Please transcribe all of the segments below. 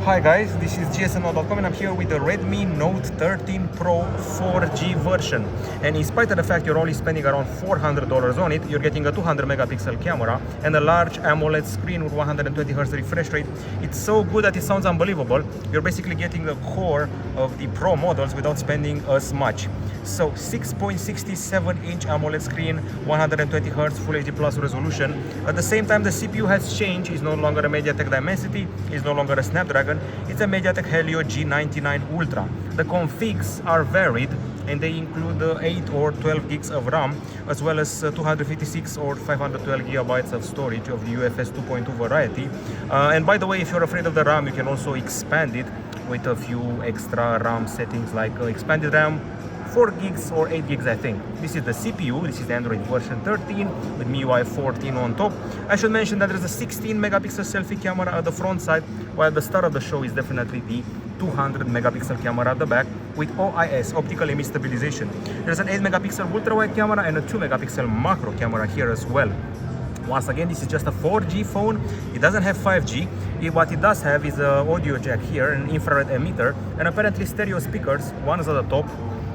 Hi guys, this is GSMDome and I'm here with the Redmi Note 13 Pro 4G version. And in spite of the fact you're only spending around $400 on it, you're getting a 200 megapixel camera and a large AMOLED screen with 120Hz refresh rate. It's so good that it sounds unbelievable. You're basically getting the core of the Pro models without spending as much. So 6.67-inch AMOLED screen, 120Hz Full HD Plus resolution. At the same time, the CPU has changed. It's no longer a MediaTek Dimensity, it's no longer a Snapdragon, it's a MediaTek Helio G99 Ultra. The configs are varied and they include 8 or 12 gigs of RAM as well as 256 or 512 gigabytes of storage of the UFS 2.2 variety. And by the way, if you're afraid of the RAM, you can also expand it with a few extra RAM settings like expanded RAM, 4 gigs or 8 gigs I think. This is the CPU, this is the Android version 13 with MIUI 14 on top. I should mention that there's a 16 megapixel selfie camera at the front side, while the star of the show is definitely the 200 megapixel camera at the back with OIS, optical image stabilization. There's an 8 megapixel ultra wide camera and a 2 megapixel macro camera here as well. Once again, this is just a 4G phone. It doesn't have 5G. What it does have is an audio jack here, an infrared emitter, and apparently stereo speakers. One is at the top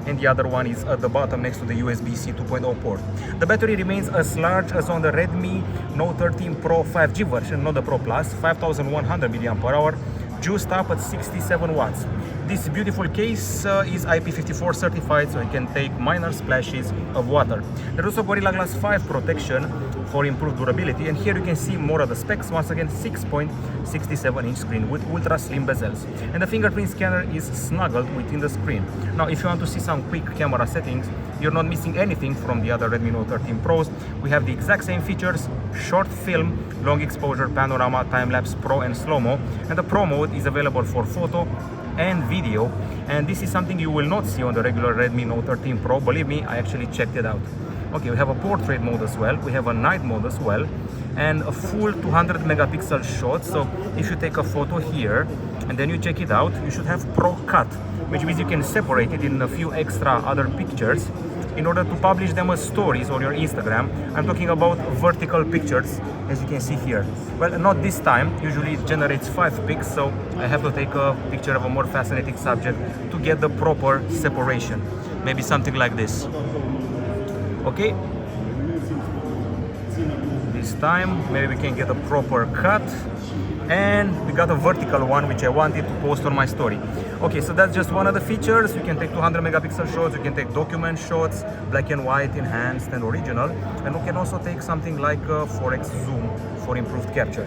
and the other one is at the bottom next to the USB-C 2.0 port. The battery remains as large as on the Redmi Note 13 Pro 5G version, not the Pro Plus, 5100 mAh, juiced up at 67 watts. This beautiful case is IP54 certified, so it can take minor splashes of water. There's also Gorilla Glass 5 protection for improved durability, and here you can see more of the specs. Once again, 6.67-inch screen with ultra slim bezels, and the fingerprint scanner is snuggled within the screen. Now, if you want to see some quick camera settings, you're not missing anything from the other Redmi Note 13 Pros. We have the exact same features: short film, long exposure, panorama, time-lapse, pro and slow-mo, and the Pro mode is available for photo and video, and this is something you will not see on the regular Redmi Note 13 Pro. Believe me, I actually checked it out. Okay, we have a portrait mode as well, we have a night mode as well, and a full 200 megapixel shot. So if you take a photo here and then you check it out, you should have Pro Cut, which means you can separate it in a few extra other pictures in order to publish them as stories on your Instagram. I'm talking about vertical pictures, as you can see here. Well, not this time. Usually it generates 5 pics, so I have to take a picture of a more fascinating subject to get the proper separation. Maybe something like this. Okay. This time, maybe we can get a proper cut. And we got a vertical one, which I wanted to post on my story. Okay, so that's just one of the features. You can take 200 megapixel shots, you can take document shots, black and white, enhanced and original, and you can also take something like 4x zoom for improved capture.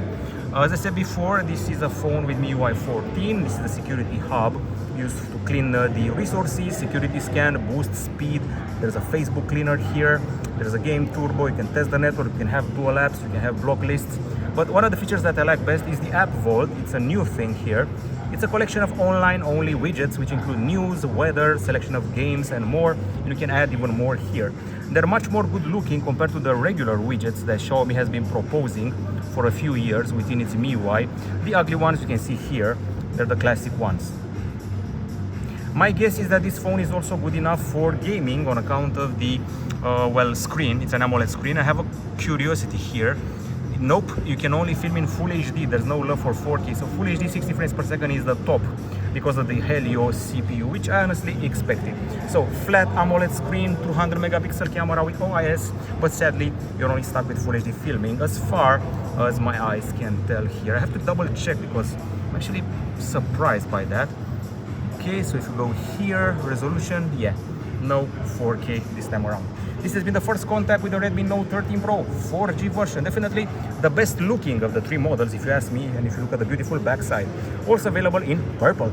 As I said before, this is a phone with MIUI 14. This is the security hub used to clean the resources, security scan, boost speed. There's a Facebook cleaner here. There's a game turbo. You can test the network. You can have dual apps. You can have block lists. But one of the features that I like best is the App Vault. It's a new thing here. It's a collection of online-only widgets which include news, weather, selection of games, and more. And you can add even more here. They're much more good-looking compared to the regular widgets that Xiaomi has been proposing for a few years within its MIUI. The ugly ones you can see here, they're the classic ones. My guess is that this phone is also good enough for gaming on account of the screen. It's an AMOLED screen. I have a curiosity here. Nope, you can only film in Full HD. There's no love for 4K. So Full HD 60 frames per second is the top because of the Helio CPU, which I honestly expected. So flat AMOLED screen, 200 megapixel camera with OIS, but sadly you're only stuck with Full HD filming as far as my eyes can tell here. I have to double check because I'm actually surprised by that. Okay, so if you go here, resolution, yeah, no 4K this time around. This has been the first contact with the Redmi Note 13 Pro 4G version. Definitely the best looking of the 3 models if you ask me, and if you look at the beautiful backside. Also available in purple.